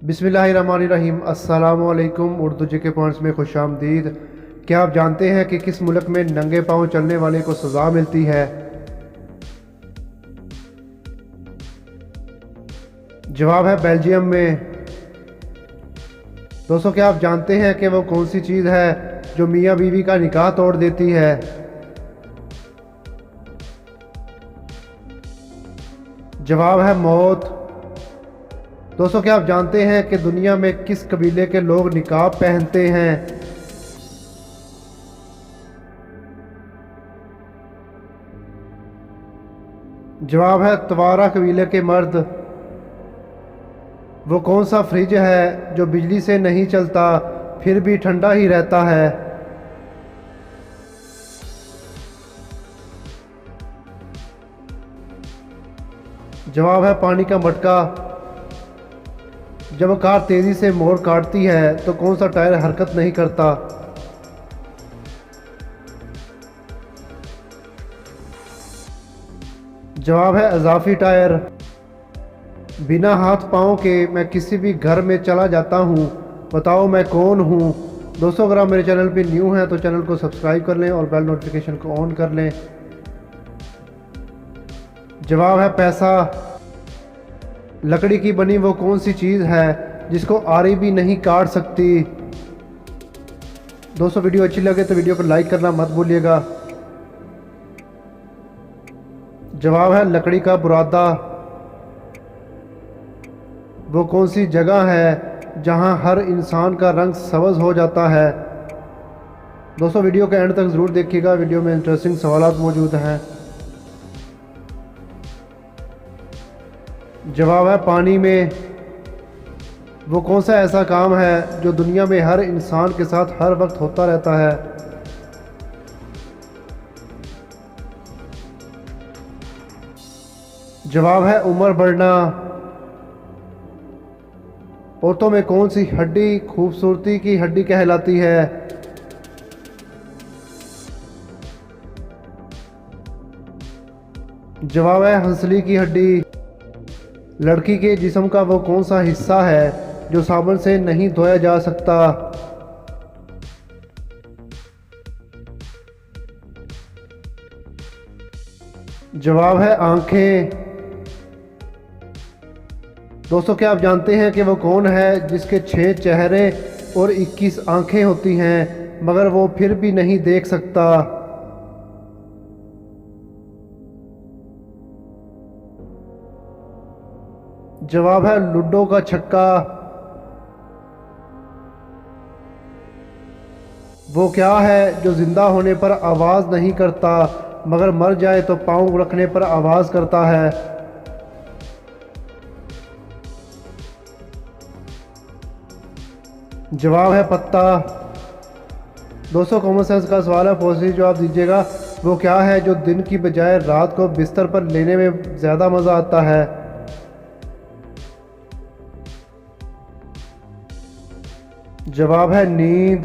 बिस्मिल्लाहिर्रहमानिर्रहीम। अस्सलामु अलैकुम। उर्दू जी के पॉइंट्स में खुशामदीद। क्या आप जानते हैं कि किस मुल्क में नंगे पाँव चलने वाले को सज़ा मिलती है? जवाब है बेल्जियम में। दोस्तों, क्या आप जानते हैं कि वो कौन सी चीज़ है जो मियाँ बीवी का निकाह तोड़ देती है? जवाब है मौत। दोस्तों, क्या आप जानते हैं कि दुनिया में किस कबीले के लोग निकाब पहनते हैं? जवाब है तवारा कबीले के मर्द। वो कौन सा फ्रिज है जो बिजली से नहीं चलता फिर भी ठंडा ही रहता है? जवाब है पानी का मटका। जब कार तेज़ी से मोड़ काटती है तो कौन सा टायर हरकत नहीं करता? जवाब है इजाफी टायर। बिना हाथ पाँव के मैं किसी भी घर में चला जाता हूँ, बताओ मैं कौन हूँ? दोस्तों, अगर आप मेरे चैनल पे न्यू हैं तो चैनल को सब्सक्राइब कर लें और बेल नोटिफिकेशन को ऑन कर लें। जवाब है पैसा। लकड़ी की बनी वो कौन सी चीज़ है जिसको आरी भी नहीं काट सकती? दोस्तों, वीडियो अच्छी लगे तो वीडियो को लाइक करना मत भूलिएगा। जवाब है लकड़ी का बुरादा। वो कौन सी जगह है जहां हर इंसान का रंग सब्ज़ हो जाता है? दोस्तों, वीडियो के एंड तक ज़रूर देखिएगा, वीडियो में इंटरेस्टिंग सवालात मौजूद हैं। जवाब है पानी में। वो कौन सा ऐसा काम है जो दुनिया में हर इंसान के साथ हर वक्त होता रहता है? जवाब है उम्र बढ़ना। औरतों में कौन सी हड्डी खूबसूरती की हड्डी कहलाती है? जवाब है हंसली की हड्डी। लड़की के जिस्म का वो कौन सा हिस्सा है जो साबुन से नहीं धोया जा सकता? जवाब है आंखें। दोस्तों, क्या आप जानते हैं कि वो कौन है जिसके 6 चेहरे और 21 आंखें होती हैं मगर वो फिर भी नहीं देख सकता? जवाब है लूडो का छक्का। वो क्या है जो जिंदा होने पर आवाज़ नहीं करता मगर मर जाए तो पाँव रखने पर आवाज़ करता है? जवाब है पत्ता। दोस्तों, कॉमन सेंस का सवाल है, पॉजिटिव जवाब दीजिएगा। वो क्या है जो दिन की बजाय रात को बिस्तर पर लेने में ज़्यादा मज़ा आता है? जवाब है नींद।